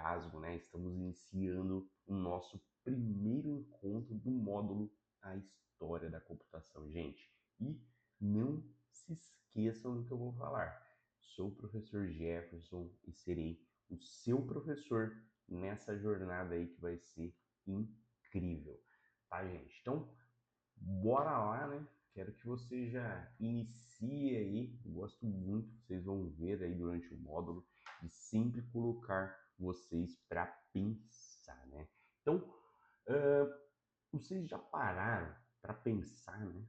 entusiasmo, né? Estamos iniciando o nosso primeiro encontro do módulo A História da Computação, gente. E não se esqueçam do que eu vou falar. Sou o professor Jefferson e serei o seu professor nessa jornada aí que vai ser incrível, tá, gente? Então, bora lá, né? Quero que você já inicie aí. Eu gosto muito, vocês vão ver aí durante o módulo, de sempre colocar vocês para pensar, né? Então, vocês já pararam para pensar, né?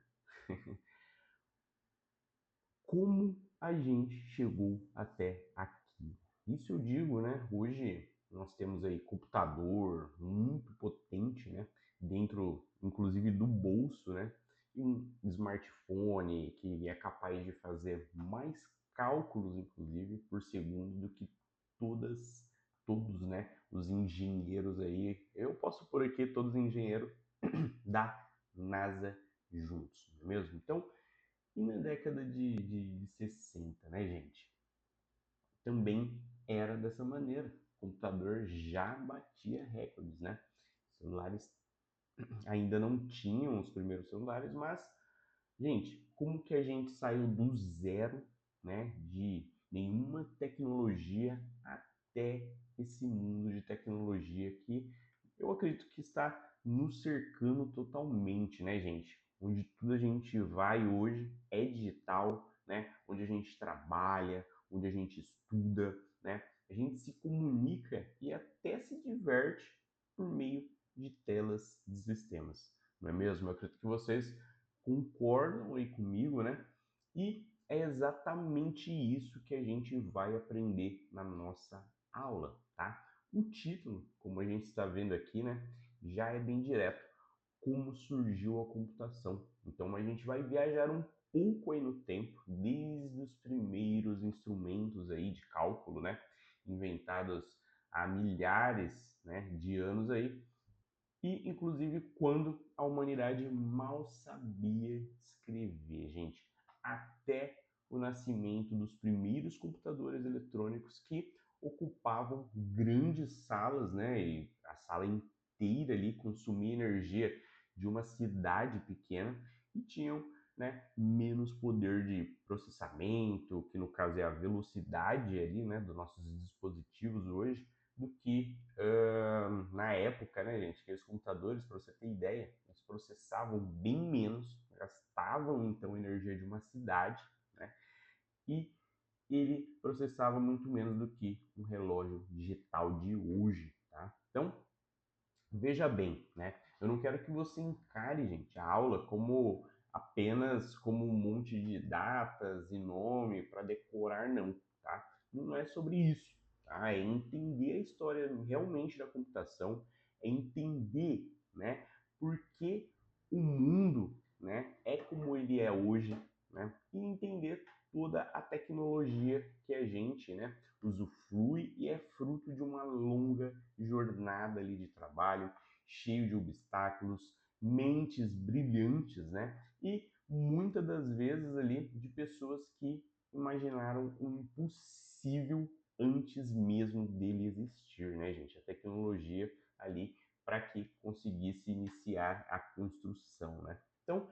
Como a gente chegou até aqui? Isso eu digo, né? Hoje nós temos aí computador muito potente, né? Dentro, inclusive, do bolso, né? E um smartphone que é capaz de fazer mais cálculos, inclusive, por segundo do que todos, né? Os engenheiros aí. Eu posso pôr aqui todos os engenheiros da NASA juntos, não é mesmo? Então, e na década de 60, né, gente? Também era dessa maneira. O computador já batia recordes, né? Celulares ainda não tinham os primeiros celulares, mas, gente, como que a gente saiu do zero, né, de nenhuma tecnologia até esse mundo de tecnologia que eu acredito que está nos cercando totalmente, né, gente? Onde tudo a gente vai hoje é digital, né? Onde a gente trabalha, onde a gente estuda, né? A gente se comunica e até se diverte por meio de telas de sistemas, não é mesmo? Eu acredito que vocês concordam aí comigo, né? E é exatamente isso que a gente vai aprender na nossa aula, tá? O título, como a gente está vendo aqui, né, já é bem direto. Como surgiu a computação. Então a gente vai viajar um pouco aí no tempo, desde os primeiros instrumentos aí de cálculo, né, inventados há milhares, né, de anos aí, e inclusive quando a humanidade mal sabia escrever, gente, até o nascimento dos primeiros computadores eletrônicos que ocupavam grandes salas, né, e a sala inteira ali consumia energia de uma cidade pequena e tinham, né, menos poder de processamento, que no caso é a velocidade ali, né, dos nossos dispositivos hoje, do que na época, né, gente, aqueles computadores, para você ter ideia, eles processavam bem menos, gastavam então energia de uma cidade, né, e ele processava muito menos do que um relógio digital de hoje, tá? Então, veja bem, né, eu não quero que você encare, gente, a aula como apenas como um monte de datas e nome para decorar, não, tá? Não é sobre isso, tá? É entender a história realmente da computação, é entender, né, por que o mundo, né, é como ele é hoje, né, e entender toda a tecnologia que a gente, né, usufrui e é fruto de uma longa jornada ali de trabalho, cheio de obstáculos, mentes brilhantes, né, e muitas das vezes ali de pessoas que imaginaram o impossível antes mesmo dele existir, né, gente? A tecnologia ali para que conseguisse iniciar a construção, né? Então,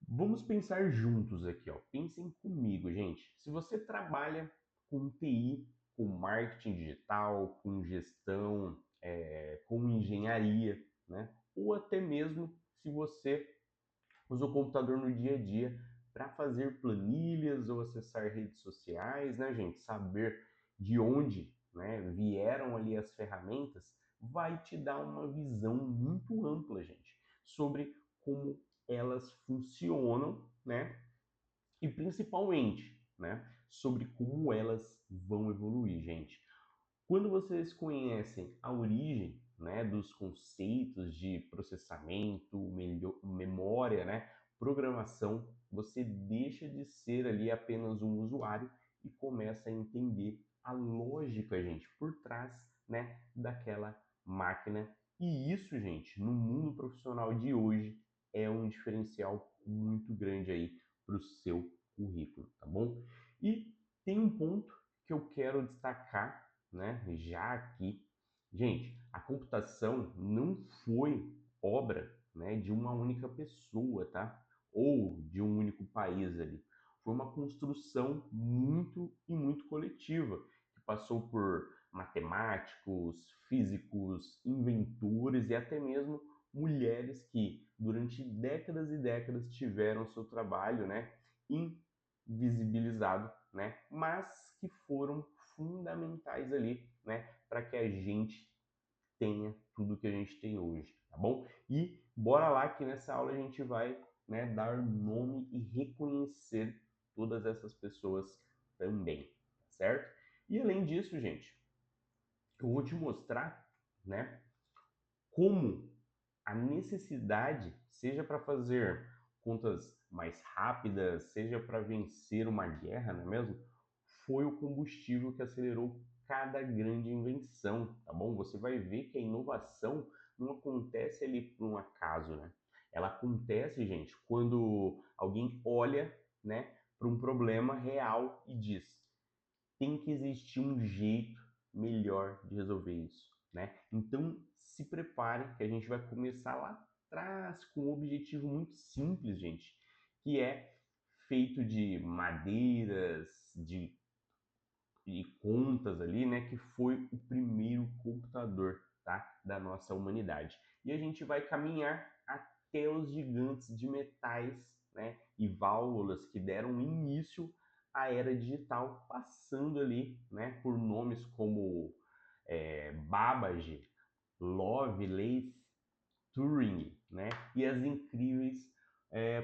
vamos pensar juntos aqui, ó. Pensem comigo, gente. Se você trabalha com TI, com marketing digital, com gestão, com engenharia, né? Ou até mesmo se você usa o computador no dia a dia para fazer planilhas ou acessar redes sociais, né, gente? Saber de onde, né, vieram ali as ferramentas vai te dar uma visão muito ampla, gente, sobre como elas funcionam, né? E principalmente, né, sobre como elas vão evoluir, gente. Quando vocês conhecem a origem, né, dos conceitos de processamento, memória, né, programação, você deixa de ser ali apenas um usuário e começa a entender a lógica, gente, por trás, né, daquela máquina. E isso, gente, no mundo profissional de hoje é um diferencial muito grande aí para o seu currículo, tá bom? E tem um ponto que eu quero destacar, né, já aqui, gente, a computação não foi obra, né, de uma única pessoa, tá? Ou de um único país ali. Foi uma construção muito coletiva, que passou por matemáticos, físicos, inventores e até mesmo mulheres que durante décadas e décadas tiveram seu trabalho, né, invisibilizado, né, mas que foram fundamentais ali, né, para que a gente tenha tudo que a gente tem hoje, tá bom? E bora lá que nessa aula a gente vai, né, dar nome e reconhecer todas essas pessoas também, tá certo? E além disso, gente, eu vou te mostrar, né, como a necessidade, seja para fazer contas mais rápidas, seja para vencer uma guerra, não é mesmo? Foi o combustível que acelerou cada grande invenção, tá bom? Você vai ver que a inovação não acontece ali por um acaso, né? Ela acontece, gente, quando alguém olha, né, para um problema real e diz: tem que existir um jeito melhor de resolver isso, né? Então se prepare que a gente vai começar lá atrás com um objetivo muito simples, gente, que é feito de madeiras, de contas ali, né? Que foi o primeiro computador, tá? Da nossa humanidade. E a gente vai caminhar até os gigantes de metais, né? E válvulas que deram início à era digital, passando ali, né? Por nomes como Babbage, Lovelace, Turing, né? E as incríveis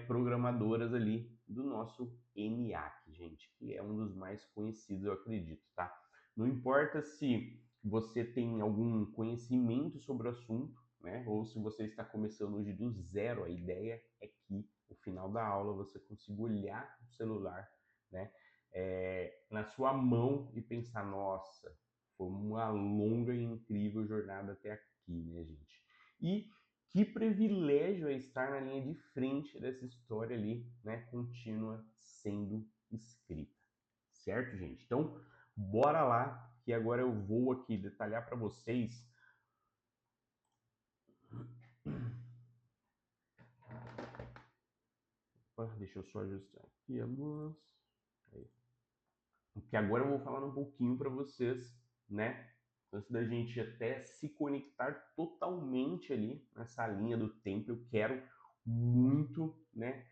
programadoras ali do nosso ENIAC, gente, que é um dos mais conhecidos, eu acredito, tá? Não importa se você tem algum conhecimento sobre o assunto, né? Ou se você está começando hoje do zero, a ideia é que no final da aula você consiga olhar o celular, né? Na sua mão e pensar, nossa, foi uma longa e incrível jornada até aqui, né, gente? E que privilégio é estar na linha de frente dessa história ali, né, contínua sendo escrita. Certo, gente? Então, bora lá, que agora eu vou aqui detalhar para vocês. Opa, deixa eu só ajustar aqui a luz. Aí. Porque agora eu vou falar um pouquinho para vocês, né? Antes da gente até se conectar totalmente ali nessa linha do tempo, eu quero muito, né,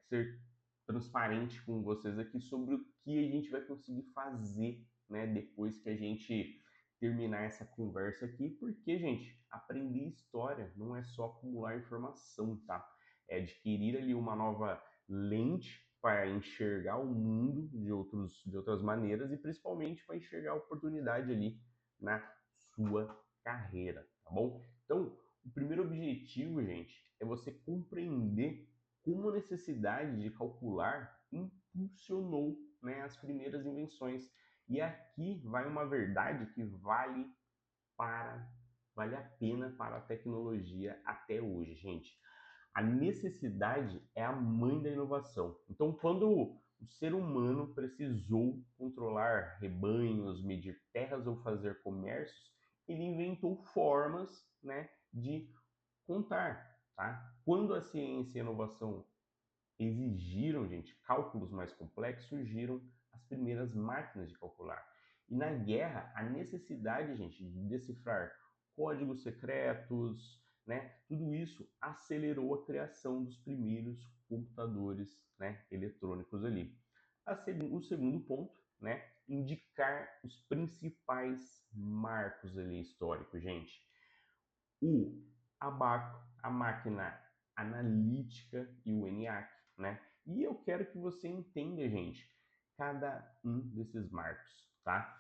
ser transparente com vocês aqui sobre o que a gente vai conseguir fazer, né, depois que a gente terminar essa conversa aqui, porque, gente, aprender história não é só acumular informação, tá? É adquirir ali uma nova lente para enxergar o mundo de outras maneiras e principalmente para enxergar a oportunidade ali na sua carreira, tá bom? Então, o primeiro objetivo, gente, é você compreender como a necessidade de calcular impulsionou, né, as primeiras invenções. E aqui vai uma verdade que vale a pena para a tecnologia até hoje, gente. A necessidade é a mãe da inovação. Então, quando o ser humano precisou controlar rebanhos, medir terras ou fazer comércios, ele inventou formas, né, de contar, tá? Quando a ciência e a inovação exigiram, gente, cálculos mais complexos, surgiram as primeiras máquinas de calcular. E na guerra, a necessidade, gente, de decifrar códigos secretos, né, tudo isso acelerou a criação dos primeiros computadores, né, eletrônicos ali. O segundo ponto, né, indicar os principais marcos ali históricos, gente. O abaco, a máquina analítica e o ENIAC, né? E eu quero que você entenda, gente, cada um desses marcos, tá?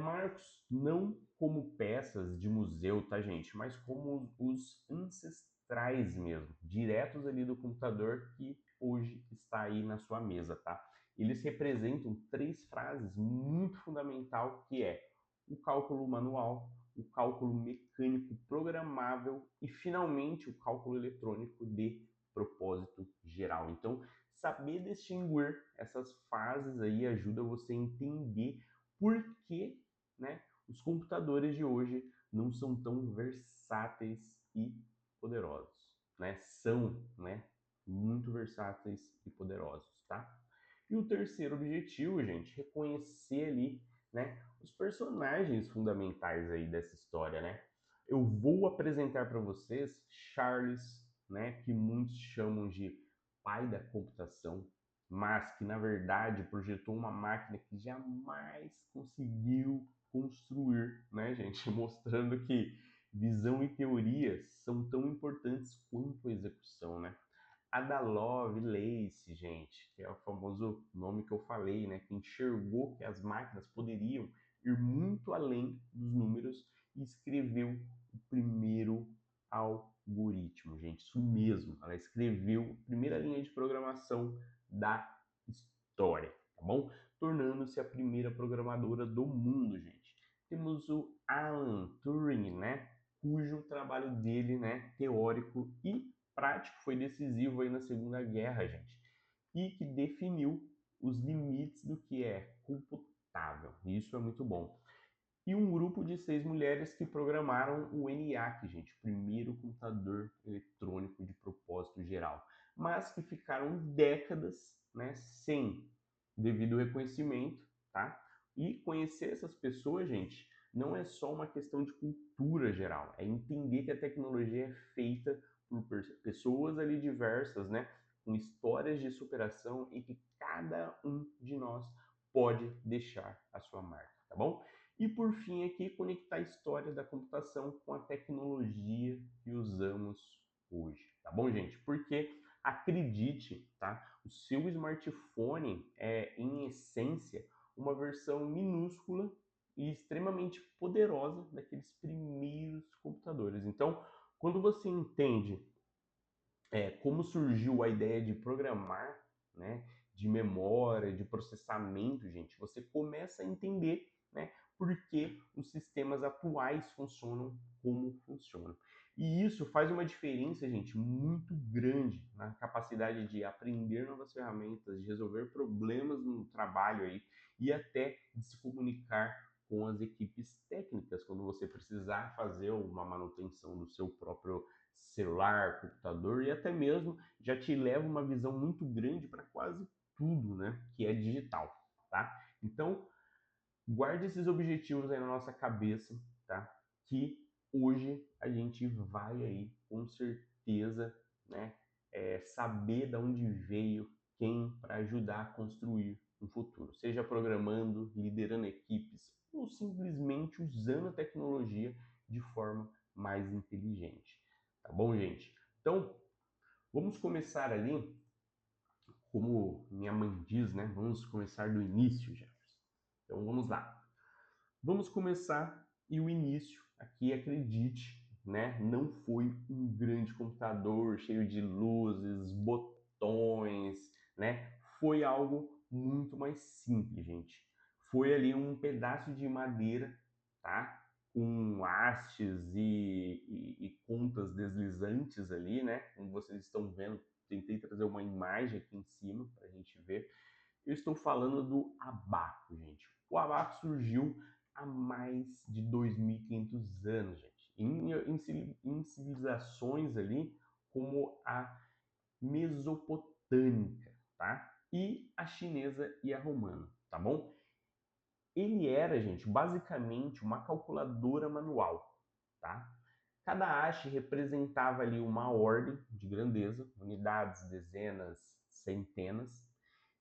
Marcos não como peças de museu, tá, gente? Mas como os ancestrais mesmo, diretos ali do computador que hoje está aí na sua mesa, tá? Eles representam três frases muito fundamental que é o cálculo manual, o cálculo mecânico programável e, finalmente, o cálculo eletrônico de propósito geral. Então, saber distinguir essas fases aí ajuda você a entender por que né, os computadores de hoje não são tão versáteis e poderosos, né? São, né, muito versáteis e poderosos, tá? E o terceiro objetivo, gente, reconhecer ali, né, os personagens fundamentais aí dessa história, né? Eu vou apresentar para vocês Charles, né, que muitos chamam de pai da computação, mas que na verdade projetou uma máquina que jamais conseguiu construir, né, gente? Mostrando que visão e teoria são tão importantes quanto a execução, né? Ada Lovelace, gente, que é o famoso nome que eu falei, né, que enxergou que as máquinas poderiam ir muito além dos números e escreveu o primeiro algoritmo, gente. Isso mesmo, ela escreveu a primeira linha de programação da história, tá bom? Tornando-se a primeira programadora do mundo, gente. Temos o Alan Turing, né, cujo trabalho dele, né, teórico e prático foi decisivo aí na Segunda Guerra, gente, e que definiu os limites do que é computável. Isso é muito bom. E um grupo de 6 mulheres que programaram o ENIAC, gente, o primeiro computador eletrônico de propósito geral, mas que ficaram décadas, né, sem devido reconhecimento, tá? E conhecer essas pessoas, gente, não é só uma questão de cultura geral, é entender que a tecnologia é feita por pessoas ali diversas, né, com histórias de superação e que cada um de nós pode deixar a sua marca, tá bom? E por fim aqui, conectar a história da computação com a tecnologia que usamos hoje, tá bom, gente? Porque acredite, tá? O seu smartphone é, em essência, uma versão minúscula e extremamente poderosa daqueles primeiros computadores. Então, quando você entende como surgiu a ideia de programar, né, de memória, de processamento, gente, você começa a entender, né, por que os sistemas atuais funcionam como funcionam. E isso faz uma diferença, gente, muito grande na capacidade de aprender novas ferramentas, de resolver problemas no trabalho aí e até de se comunicar com as equipes técnicas quando você precisar fazer uma manutenção do seu próprio celular, computador e até mesmo já te leva uma visão muito grande para quase tudo, né, que é digital, tá? Então, guarde esses objetivos aí na nossa cabeça, tá? Que hoje a gente vai aí com certeza, né, saber de onde veio quem para ajudar a construir um futuro, seja programando, liderando equipes ou simplesmente usando a tecnologia de forma mais inteligente. Tá bom, gente? Então, vamos começar ali, como minha mãe diz, né? Vamos começar do início, Jefferson. Então, vamos lá. Vamos começar e o início, aqui acredite, né? Não foi um grande computador cheio de luzes, botões, né? Foi algo muito mais simples, gente. Foi ali um pedaço de madeira, tá? Com hastes e pontas deslizantes ali, né? Como vocês estão vendo, tentei trazer uma imagem aqui em cima para a gente ver. Eu estou falando do abaco, gente. O abaco surgiu há mais de 2.500 anos, gente. Em civilizações ali como a mesopotâmica, tá? E a chinesa e a romana, tá bom? Ele era, gente, basicamente uma calculadora manual, tá? Cada haste representava ali uma ordem de grandeza, unidades, dezenas, centenas,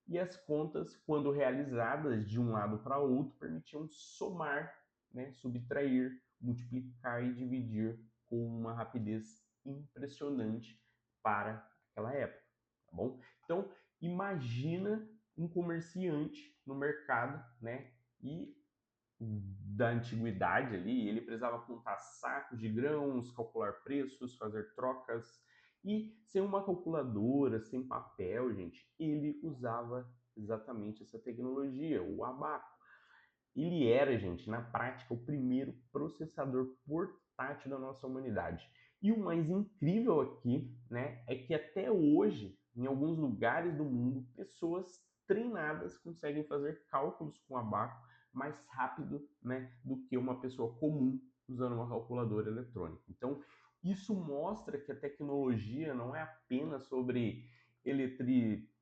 e as contas, quando realizadas de um lado para outro, permitiam somar, né, subtrair, multiplicar e dividir com uma rapidez impressionante para aquela época, tá bom? Então, imagina um comerciante no mercado, né, e da antiguidade ali, ele precisava contar sacos de grãos, calcular preços, fazer trocas e sem uma calculadora, sem papel, gente, ele usava exatamente essa tecnologia, o abaco. Ele era, gente, na prática, o primeiro processador portátil da nossa humanidade. E o mais incrível aqui, né, é que até hoje, em alguns lugares do mundo, pessoas treinadas conseguem fazer cálculos com abaco mais rápido, né, do que uma pessoa comum usando uma calculadora eletrônica. Então, isso mostra que a tecnologia não é apenas sobre eletricidade,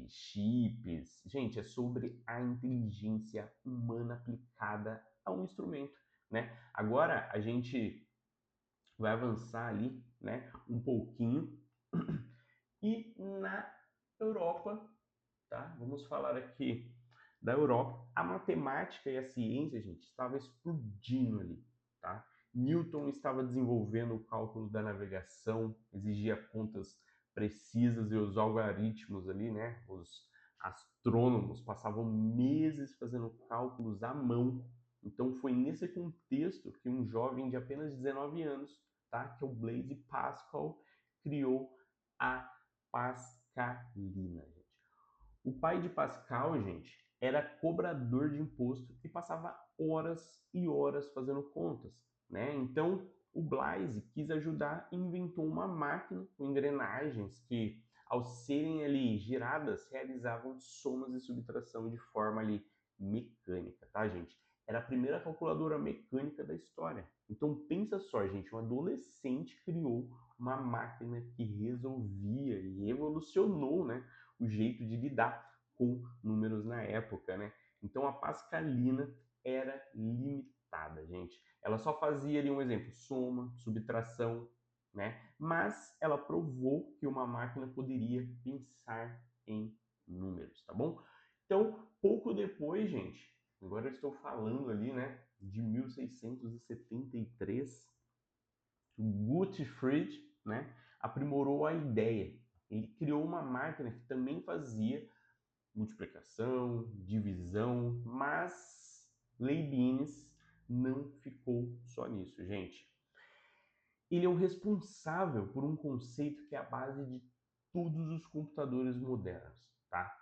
chips. Gente, é sobre a inteligência humana aplicada a um instrumento, né? Agora a gente vai avançar ali, né, um pouquinho e na Europa, tá? Vamos falar aqui da Europa. A matemática e a ciência, gente, estava explodindo ali, tá? Newton estava desenvolvendo o cálculo da navegação, exigia contas precisas e os algoritmos ali, né? Os astrônomos passavam meses fazendo cálculos à mão. Então foi nesse contexto que um jovem de apenas 19 anos, tá? Que é o Blaise Pascal, criou a Pascalina, gente. O pai de Pascal, gente, era cobrador de imposto e passava horas e horas fazendo contas, né? Então, o Blaise quis ajudar e inventou uma máquina com engrenagens que, ao serem ali giradas, realizavam somas e subtração de forma ali mecânica, tá, gente? Era a primeira calculadora mecânica da história. Então, pensa só, gente, um adolescente criou uma máquina que resolvia e revolucionou, né, o jeito de lidar com números na época, né? Então a Pascalina era limitada, gente. Ela só fazia ali um exemplo, soma, subtração, né? Mas ela provou que uma máquina poderia pensar em números, tá bom? Então, pouco depois, gente, agora eu estou falando ali, né, de 1673, Gottfried, né, aprimorou a ideia. Ele criou uma máquina que também fazia multiplicação, divisão, mas Leibniz não ficou só nisso, gente. Ele é o responsável por um conceito que é a base de todos os computadores modernos, tá?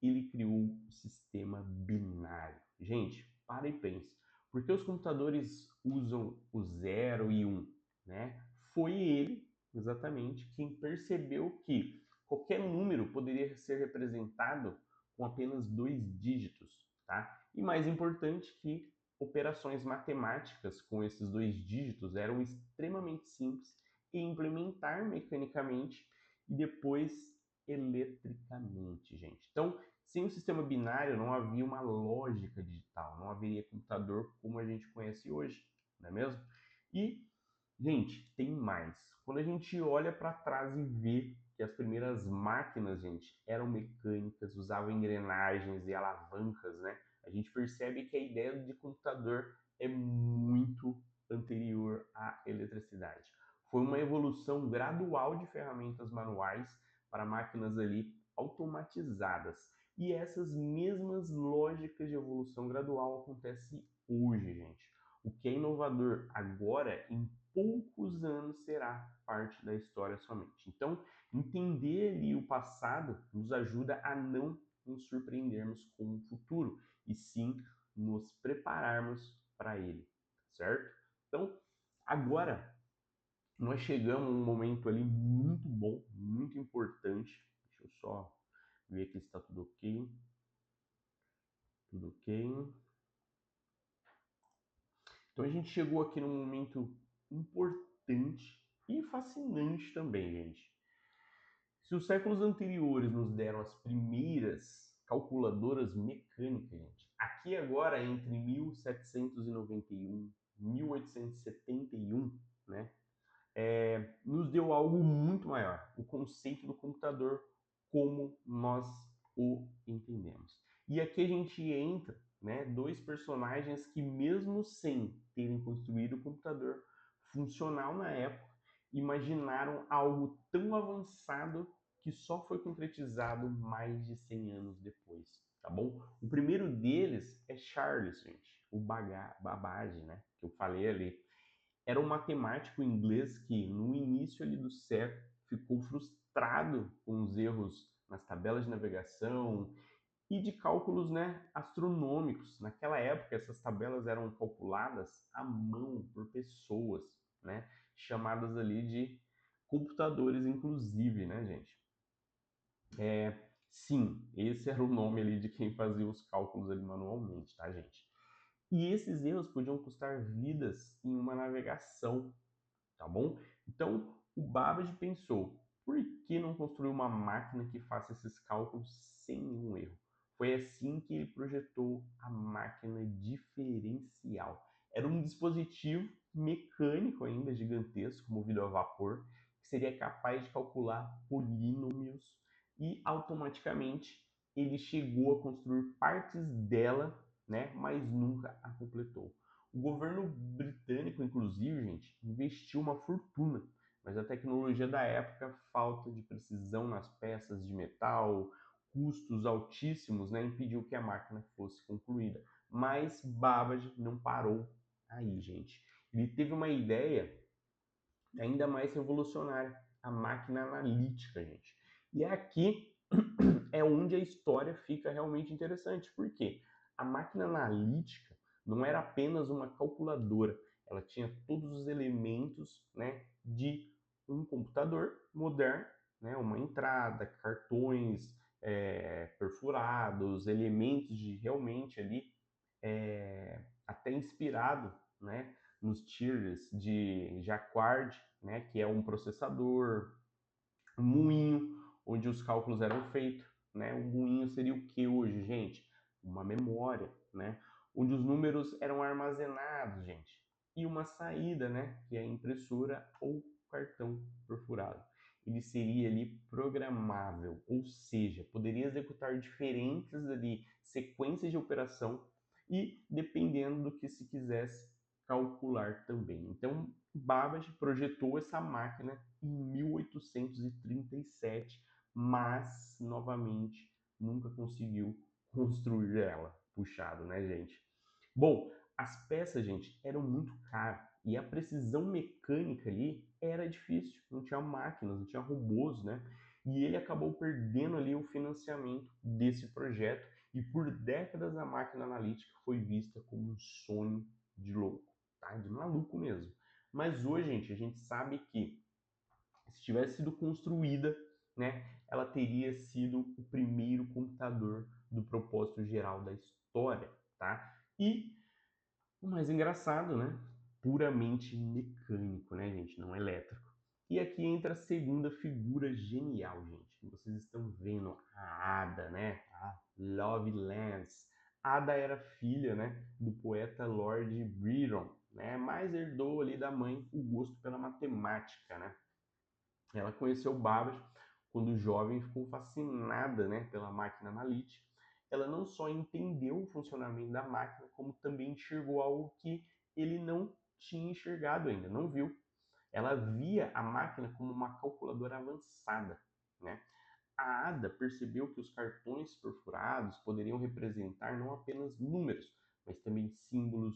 Ele criou o sistema binário. Gente, para e pense. Por que os computadores usam o 0 e 1, né? Foi ele, exatamente, quem percebeu que qualquer número poderia ser representado com apenas 2 dígitos, tá? E mais importante que operações matemáticas com esses 2 dígitos eram extremamente simples e implementar mecanicamente e depois eletricamente, gente. Então, sem o sistema binário não havia uma lógica digital, não haveria computador como a gente conhece hoje, não é mesmo? E, gente, tem mais. Quando a gente olha para trás e vê que as primeiras máquinas, gente, eram mecânicas, usavam engrenagens e alavancas, né? A gente percebe que a ideia de computador é muito anterior à eletricidade. Foi uma evolução gradual de ferramentas manuais para máquinas ali automatizadas. E essas mesmas lógicas de evolução gradual acontecem hoje, gente. O que é inovador agora, em poucos anos, será parte da história somente. Então, entender ali o passado nos ajuda a não nos surpreendermos com o futuro, e sim nos prepararmos para ele, certo? Então, agora nós chegamos a um momento ali muito bom, muito importante. Deixa eu só ver aqui se está tudo ok. Tudo ok. Então a gente chegou aqui num momento importante e fascinante também, gente. Se os séculos anteriores nos deram as primeiras calculadoras mecânicas, gente, aqui agora entre 1791 e 1871, né, nos deu algo muito maior, o conceito do computador como nós o entendemos. E aqui a gente entra, né, dois personagens que mesmo sem terem construído o computador funcional na época, imaginaram algo tão avançado que só foi concretizado mais de 100 anos depois, tá bom? O primeiro deles é Charles, gente, o Babbage, né, que eu falei ali. Era um matemático inglês que, no início ali do século, ficou frustrado com os erros nas tabelas de navegação e de cálculos, né, astronômicos. Naquela época, essas tabelas eram calculadas à mão por pessoas, né, chamadas ali de computadores, inclusive, né, gente? Sim, esse era o nome ali de quem fazia os cálculos ali manualmente, tá, gente? E esses erros podiam custar vidas em uma navegação, tá bom? Então, o Babbage pensou, por que não construir uma máquina que faça esses cálculos sem nenhum erro? Foi assim que ele projetou a máquina diferencial. Era um dispositivo mecânico ainda gigantesco, movido a vapor, que seria capaz de calcular polínômios e automaticamente ele chegou a construir partes dela, né, mas nunca a completou. O governo britânico, inclusive, gente, investiu uma fortuna, mas a tecnologia da época, falta de precisão nas peças de metal, custos altíssimos, né, impediu que a máquina fosse concluída. Mas Babbage não parou aí, gente. Ele teve uma ideia ainda mais revolucionária, a máquina analítica, gente. E aqui é onde a história fica realmente interessante. Por quê? A máquina analítica não era apenas uma calculadora, ela tinha todos os elementos, né, de um computador moderno, né, uma entrada, cartões perfurados, elementos de realmente ali até inspirado, né, nos tiers de Jacquard, né, que é um processador, um moinho onde os cálculos eram feitos, né? Um moinho seria o que hoje, gente? Uma memória, né? Onde os números eram armazenados, gente. E uma saída, né? Que é a impressora ou cartão perfurado. Ele seria ali programável, ou seja, poderia executar diferentes ali sequências de operação e dependendo do que se quisesse calcular também. Então, Babbage projetou essa máquina em 1837, mas novamente nunca conseguiu construir ela. Puxado, né, gente? Bom, as peças, gente, eram muito caras e a precisão mecânica ali era difícil. Não tinha máquinas, não tinha robôs, né? E ele acabou perdendo ali o financiamento desse projeto e por décadas a máquina analítica foi vista como um sonho de louco, tá? De maluco mesmo. Mas hoje, gente, a gente sabe que se tivesse sido construída, né, ela teria sido o primeiro computador do propósito geral da história, tá? E o mais engraçado, né, puramente mecânico, né, gente, não elétrico. E aqui entra a segunda figura genial, gente. Vocês estão vendo a Ada, né? A Lovelace. Ada era filha, né, do poeta Lord Byron, né? Mas herdou ali da mãe o gosto pela matemática, né? Ela conheceu Babbage quando jovem, ficou fascinada, né, pela máquina analítica. Ela não só entendeu o funcionamento da máquina, como também enxergou algo que ele não tinha enxergado ainda, não viu. Ela via a máquina como uma calculadora avançada, né? A Ada percebeu que os cartões perfurados poderiam representar não apenas números, mas também símbolos,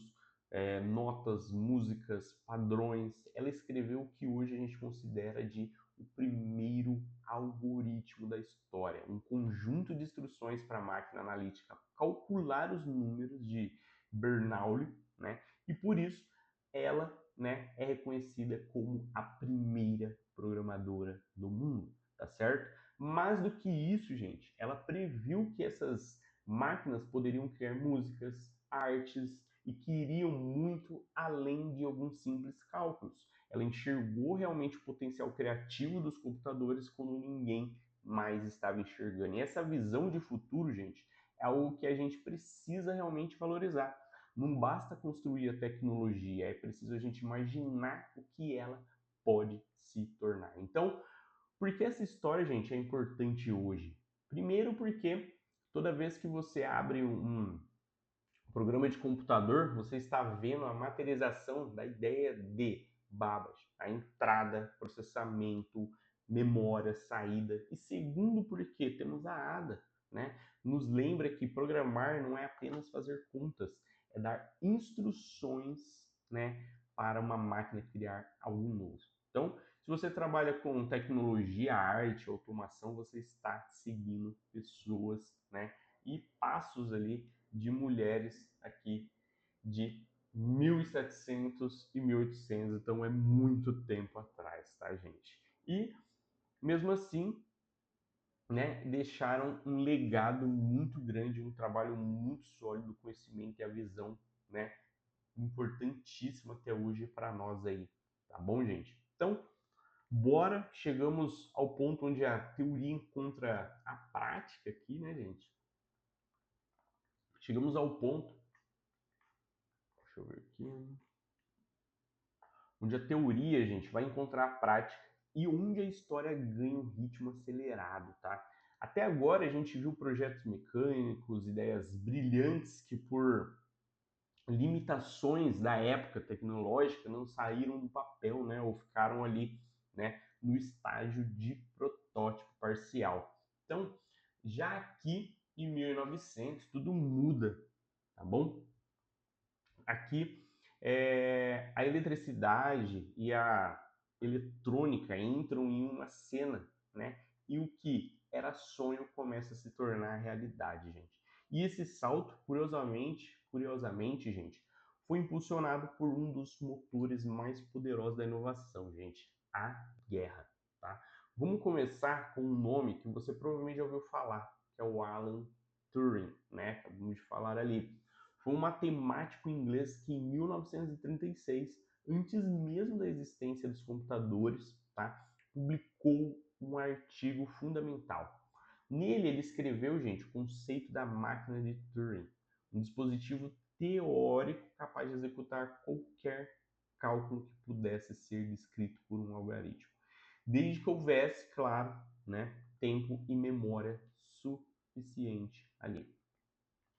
notas, músicas, padrões. Ela escreveu o que hoje a gente considera de o primeiro algoritmo da história, um conjunto de instruções para a máquina analítica calcular os números de Bernoulli, né? E por isso ela, né, é reconhecida como a primeira programadora do mundo, tá certo? Mais do que isso, gente, ela previu que essas máquinas poderiam criar músicas, artes e que iriam muito além de alguns simples cálculos. Ela enxergou realmente o potencial criativo dos computadores quando ninguém mais estava enxergando. E essa visão de futuro, gente, é algo que a gente precisa realmente valorizar. Não basta construir a tecnologia, é preciso a gente imaginar o que ela pode se tornar. Então, por que essa história, gente, é importante hoje? Primeiro porque toda vez que você abre um programa de computador, você está vendo a materialização da ideia de Babbage, a entrada, processamento, memória, saída. E segundo porque temos a Ada, né? Nos lembra que programar não é apenas fazer contas, é dar instruções, né, para uma máquina criar algo novo. Então, se você trabalha com tecnologia, arte, automação, você está seguindo pessoas, né, e passos ali de mulheres aqui de 1700 e 1800, então é muito tempo atrás, tá, gente? E mesmo assim, né, deixaram um legado muito grande, um trabalho muito sólido, o conhecimento e a visão, né, importantíssima até hoje para nós aí, tá bom, gente? Então, bora, chegamos ao ponto onde a teoria encontra a prática aqui, né, gente? Chegamos ao ponto, deixa eu ver aqui, onde a teoria, gente, vai encontrar a prática e onde a história ganha um ritmo acelerado, tá? Até agora a gente viu projetos mecânicos, ideias brilhantes que por limitações da época tecnológica não saíram do papel, né, ou ficaram ali, né, no estágio de protótipo parcial. Então, já aqui em 1900 tudo muda, tá bom? Aqui a eletricidade e a eletrônica entram em uma cena, né? E o que era sonho começa a se tornar realidade, gente. E esse salto, curiosamente, gente, foi impulsionado por um dos motores mais poderosos da inovação, gente, a guerra, tá? Vamos começar com um nome que você provavelmente já ouviu falar, que é o Alan Turing, né? Acabamos de falar ali. Foi um matemático inglês que, em 1936, antes mesmo da existência dos computadores, tá, publicou um artigo fundamental. Nele, ele escreveu, gente, o conceito da máquina de Turing, um dispositivo teórico capaz de executar qualquer cálculo que pudesse ser descrito por um algoritmo, desde que houvesse, claro, né, tempo e memória suficiente ali.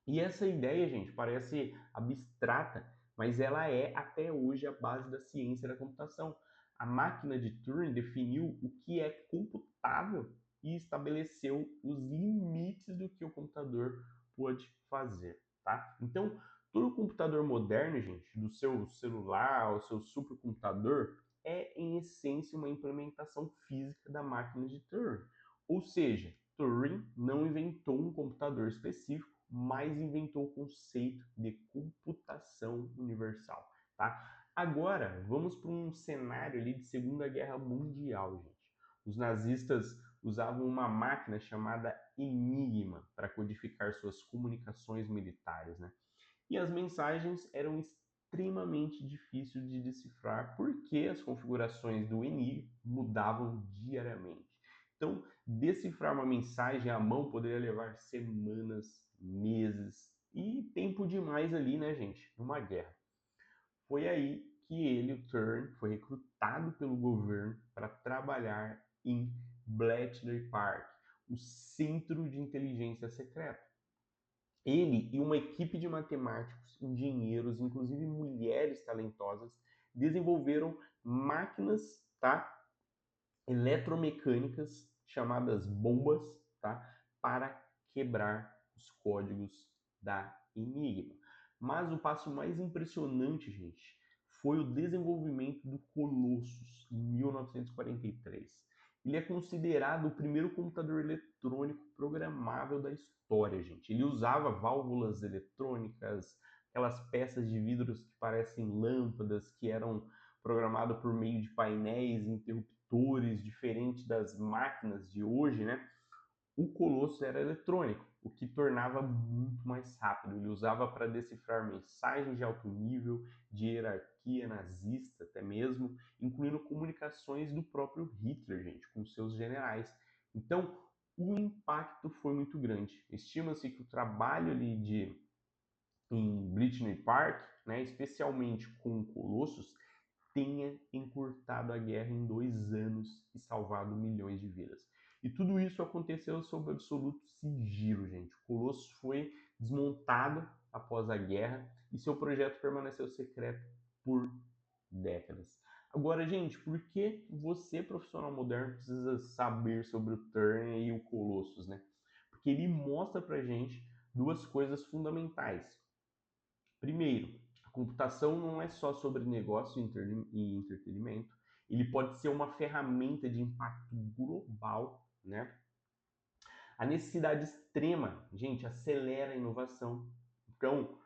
E essa ideia, gente, parece abstrata, mas ela é até hoje a base da ciência da computação. A máquina de Turing definiu o que é computável e estabeleceu os limites do que o computador pode fazer, tá? Então, todo computador moderno, gente, do seu celular, o seu supercomputador, é em essência uma implementação física da máquina de Turing. Ou seja, Turing não inventou um computador específico, mas inventou o conceito de computação universal, tá? Agora, vamos para um cenário ali de Segunda Guerra Mundial, gente. Os nazistas usavam uma máquina chamada Enigma para codificar suas comunicações militares, né? E as mensagens eram extremamente difíceis de decifrar porque as configurações do Enigma mudavam diariamente. Então, decifrar uma mensagem à mão poderia levar semanas, meses e tempo demais ali, né, gente, numa guerra. Foi aí que ele, o Turing, foi recrutado pelo governo para trabalhar em Bletchley Park, o Centro de Inteligência Secreta. Ele e uma equipe de matemáticos, engenheiros, inclusive mulheres talentosas, desenvolveram máquinas, tá, eletromecânicas chamadas bombas, tá, para quebrar os códigos da Enigma. Mas o passo mais impressionante, gente, foi o desenvolvimento do Colossus em 1943. Ele é considerado o primeiro computador eletrônico programável da história, gente. Ele usava válvulas eletrônicas, aquelas peças de vidros que parecem lâmpadas, que eram programadas por meio de painéis interruptores, diferente das máquinas de hoje, né? O Colosso era eletrônico, o que tornava muito mais rápido. Ele usava para decifrar mensagens de alto nível, de hierarquia nazista até mesmo, incluindo comunicações do próprio Hitler, gente, com seus generais. Então, o impacto foi muito grande. Estima-se que o trabalho ali em Bletchley Park, né, especialmente com o Colossus, tenha encurtado a guerra em 2 anos e salvado milhões de vidas. E tudo isso aconteceu sob absoluto sigilo, gente. O Colossus foi desmontado após a guerra e seu projeto permaneceu secreto por décadas. Agora, gente, por que você, profissional moderno, precisa saber sobre o Turing e o Colossus, né? Porque ele mostra pra gente duas coisas fundamentais. Primeiro, a computação não é só sobre negócio e entretenimento, ele pode ser uma ferramenta de impacto global, né? A necessidade extrema, gente, acelera a inovação. Então,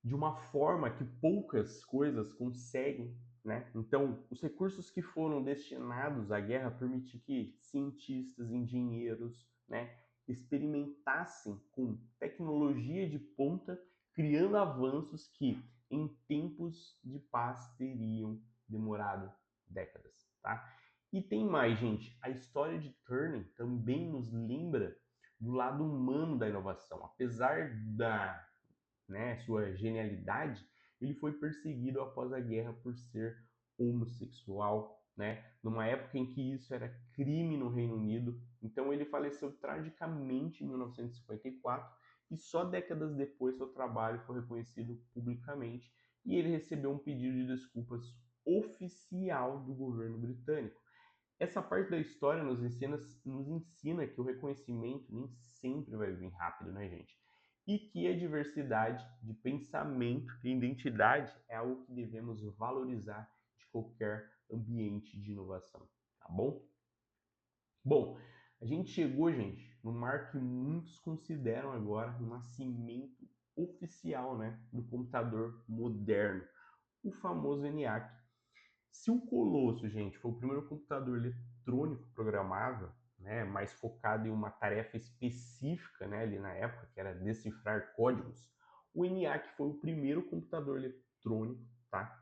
de uma forma que poucas coisas conseguem, né? Então, os recursos que foram destinados à guerra permitiram que cientistas, engenheiros, né, experimentassem com tecnologia de ponta, criando avanços que, em tempos de paz, teriam demorado décadas, tá? E tem mais, gente. A história de Turing também nos lembra do lado humano da inovação. Apesar da, né, sua genialidade, ele foi perseguido após a guerra por ser homossexual, né, numa época em que isso era crime no Reino Unido. Então ele faleceu tragicamente em 1954 e só décadas depois seu trabalho foi reconhecido publicamente e ele recebeu um pedido de desculpas oficial do governo britânico. Essa parte da história nos ensina que o reconhecimento nem sempre vai vir rápido, né, gente? E que a diversidade de pensamento e identidade é algo que devemos valorizar de qualquer ambiente de inovação, tá bom? Bom, a gente chegou, gente, no marco que muitos consideram agora o nascimento oficial, né, do computador moderno, o famoso ENIAC. Se o Colosso, gente, foi o primeiro computador eletrônico programável, né, mais focado em uma tarefa específica, né, ali na época, que era decifrar códigos, o ENIAC foi o primeiro computador eletrônico, tá,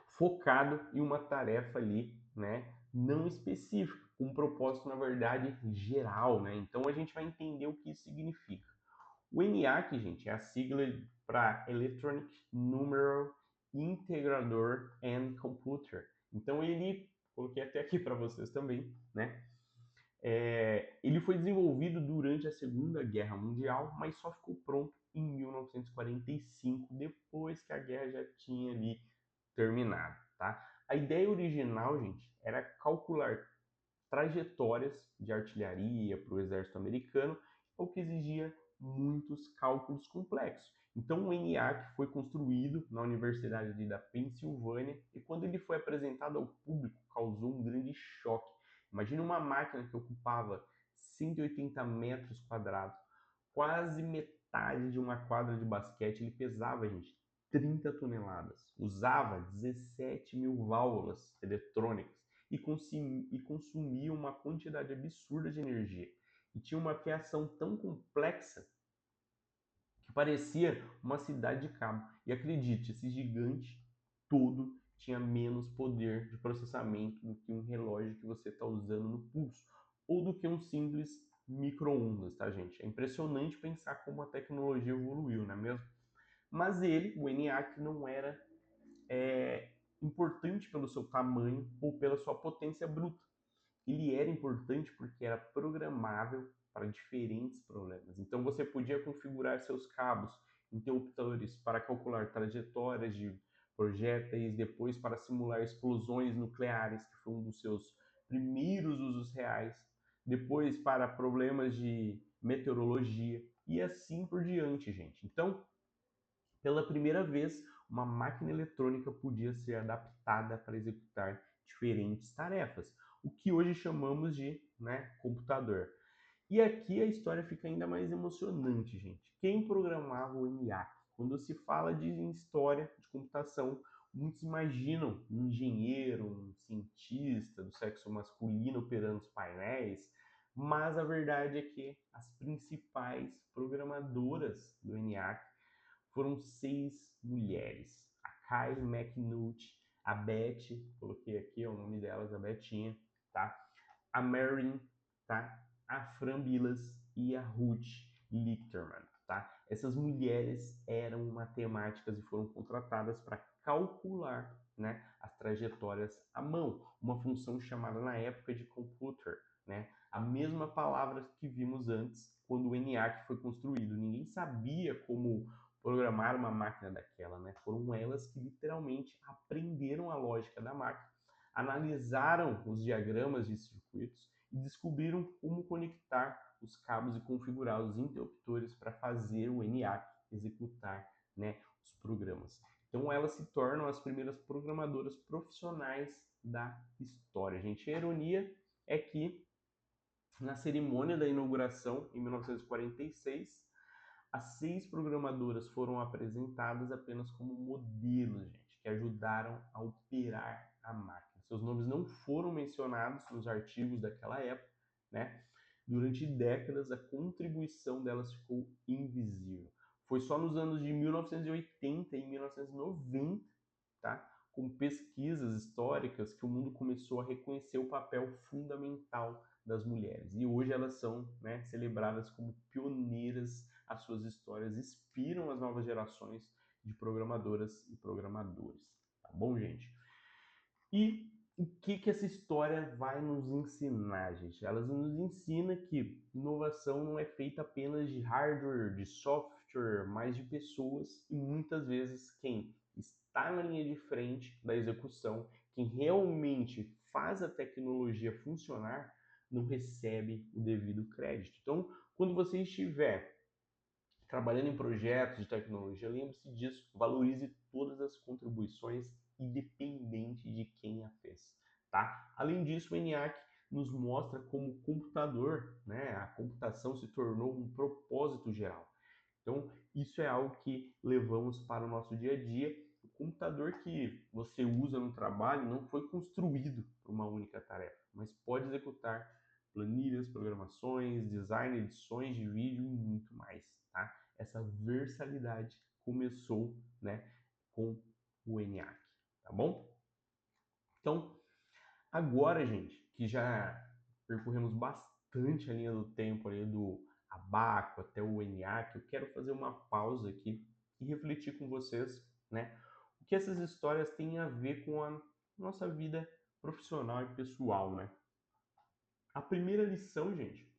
focado em uma tarefa ali, né, não específica, com um propósito, na verdade, geral, né? Então a gente vai entender o que isso significa. O ENIAC, gente, é a sigla para Electronic Numeral Integrador and Computer. Então ele, coloquei até aqui para vocês também, né? Ele foi desenvolvido durante a Segunda Guerra Mundial, mas só ficou pronto em 1945, depois que a guerra já tinha ali terminado, tá? A ideia original, gente, era calcular trajetórias de artilharia para o exército americano, o que exigia muitos cálculos complexos. Então o ENIAC foi construído na Universidade da Pensilvânia e quando ele foi apresentado ao público causou um grande choque. Imagina uma máquina que ocupava 180 metros quadrados, quase metade de uma quadra de basquete. Ele pesava, gente, 30 toneladas, usava 17 mil válvulas eletrônicas e consumia uma quantidade absurda de energia. E tinha uma fiação tão complexa que parecia uma cidade de cabo. E acredite, esse gigante todo tinha menos poder de processamento do que um relógio que você está usando no pulso, ou do que um simples micro-ondas, tá, gente? É impressionante pensar como a tecnologia evoluiu, não é mesmo? Mas ele, o ENIAC, não era importante pelo seu tamanho ou pela sua potência bruta. Ele era importante porque era programável para diferentes problemas. Então você podia configurar seus cabos interruptores para calcular trajetórias de projéteis, depois para simular explosões nucleares, que foi um dos seus primeiros usos reais, depois para problemas de meteorologia e assim por diante, gente. Então, pela primeira vez, uma máquina eletrônica podia ser adaptada para executar diferentes tarefas, o que hoje chamamos de, né, computador. E aqui a história fica ainda mais emocionante, gente. Quem programava o ENIAC? Quando se fala de história de computação, muitos imaginam um engenheiro, um cientista do sexo masculino operando os painéis, mas a verdade é que as principais programadoras do ENIAC foram 6 mulheres. A Kylie McNulty, a Beth, coloquei aqui é o nome delas, a Betinha, tá? A Marin, tá? A Fran Bilas e a Ruth Lichterman, tá? Essas mulheres eram matemáticas e foram contratadas para calcular, né, as trajetórias à mão, uma função chamada na época de computer, né? A mesma palavra que vimos antes quando o ENIAC foi construído. Ninguém sabia como programar uma máquina daquela, né? Foram elas que literalmente aprenderam a lógica da máquina, analisaram os diagramas de circuitos e descobriram como conectar os cabos e configurar os interruptores para fazer o ENIAC executar, né, os programas. Então elas se tornam as primeiras programadoras profissionais da história. Gente, a ironia é que na cerimônia da inauguração, em 1946, as 6 programadoras foram apresentadas apenas como modelos, gente, que ajudaram a operar a máquina. Seus nomes não foram mencionados nos artigos daquela época, né? Durante décadas, a contribuição delas ficou invisível. Foi só nos anos de 1980 e 1990, tá? Com pesquisas históricas que o mundo começou a reconhecer o papel fundamental das mulheres. E hoje elas são, né, celebradas como pioneiras. As suas histórias inspiram as novas gerações de programadoras e programadores. Tá bom, gente? E o que essa história vai nos ensinar, gente? Ela nos ensina que inovação não é feita apenas de hardware, de software, mas de pessoas, e muitas vezes quem está na linha de frente da execução, quem realmente faz a tecnologia funcionar, não recebe o devido crédito. Então, quando você estiver trabalhando em projetos de tecnologia, lembre-se disso, valorize todas as contribuições, independente de quem a fez, tá? Além disso, o ENIAC nos mostra como o computador, né, a computação se tornou um propósito geral. Então, isso é algo que levamos para o nosso dia a dia. O computador que você usa no trabalho não foi construído para uma única tarefa, mas pode executar planilhas, programações, design, edições de vídeo e muito mais, tá? Essa versatilidade começou, né, com o ENIAC, tá bom? Então, agora, gente, que já percorremos bastante a linha do tempo ali do Abaco até o ENIAC, eu quero fazer uma pausa aqui e refletir com vocês, né, o que essas histórias têm a ver com a nossa vida profissional e pessoal, né? A primeira lição, gente,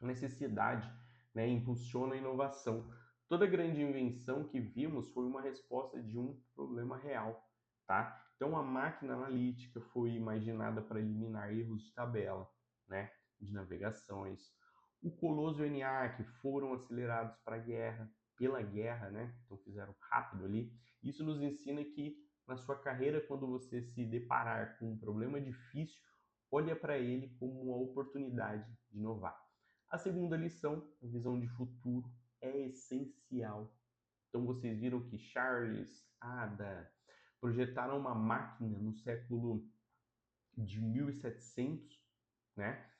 a necessidade, né, impulsiona a inovação. Toda grande invenção que vimos foi uma resposta de um problema real, tá? Então a máquina analítica foi imaginada para eliminar erros de tabela, né, de navegações. O Colosso e o ENIAC foram acelerados para a guerra, pela guerra, né? Então fizeram rápido ali. Isso nos ensina que na sua carreira, quando você se deparar com um problema difícil, olha para ele como uma oportunidade de inovar. A segunda lição, a visão de futuro, é essencial. Então vocês viram que Charles, Ada, projetaram uma máquina no século de 1700, né?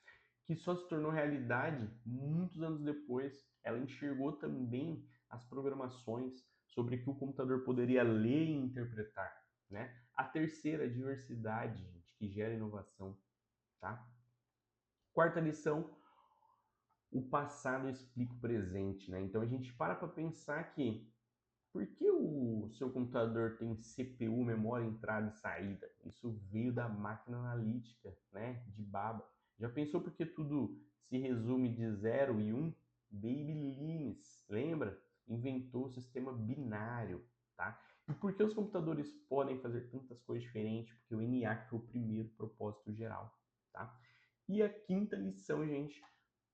Que só se tornou realidade muitos anos depois. Ela enxergou também as programações sobre que o computador poderia ler e interpretar, né? A terceira, a diversidade, gente, que gera inovação, tá? Quarta lição, o passado explica o presente, né? Então a gente para pensar que por que o seu computador tem CPU, memória, entrada e saída? Isso veio da máquina analítica, né? De Baba. Já pensou por que tudo se resume de 0 e 1? Baby Linus, lembra? Inventou o sistema binário, tá? E por que os computadores podem fazer tantas coisas diferentes? Porque o ENIAC foi o primeiro propósito geral, tá? E a quinta lição, gente,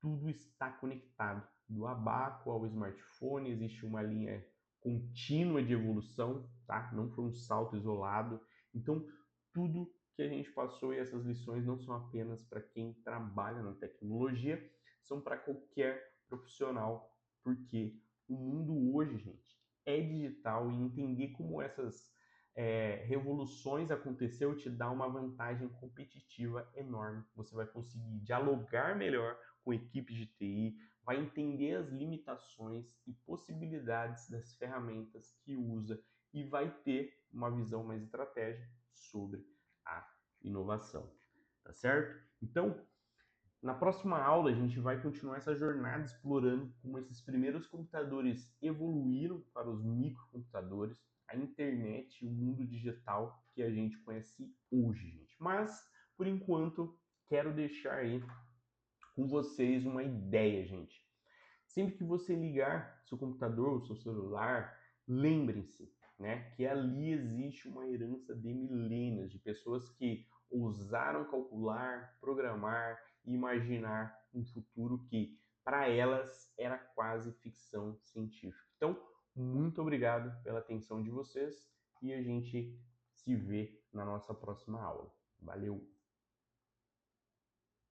tudo está conectado. Do abaco ao smartphone existe uma linha contínua de evolução, tá? Não foi um salto isolado. Então, tudo que a gente passou e essas lições não são apenas para quem trabalha na tecnologia, são para qualquer profissional, porque o mundo hoje, gente, é digital e entender como essas revoluções aconteceu te dá uma vantagem competitiva enorme. Você vai conseguir dialogar melhor com equipes de TI, vai entender as limitações e possibilidades das ferramentas que usa e vai ter uma visão mais estratégica sobre a inovação, tá certo? Então, na próxima aula a gente vai continuar essa jornada explorando como esses primeiros computadores evoluíram para os microcomputadores, a internet e o mundo digital que a gente conhece hoje, gente. Mas, por enquanto, quero deixar aí com vocês uma ideia, gente. Sempre que você ligar seu computador, o seu celular, lembrem-se, né, que ali existe uma herança de milênios de pessoas que ousaram calcular, programar e imaginar um futuro que para elas era quase ficção científica. Então, muito obrigado pela atenção de vocês e a gente se vê na nossa próxima aula. Valeu!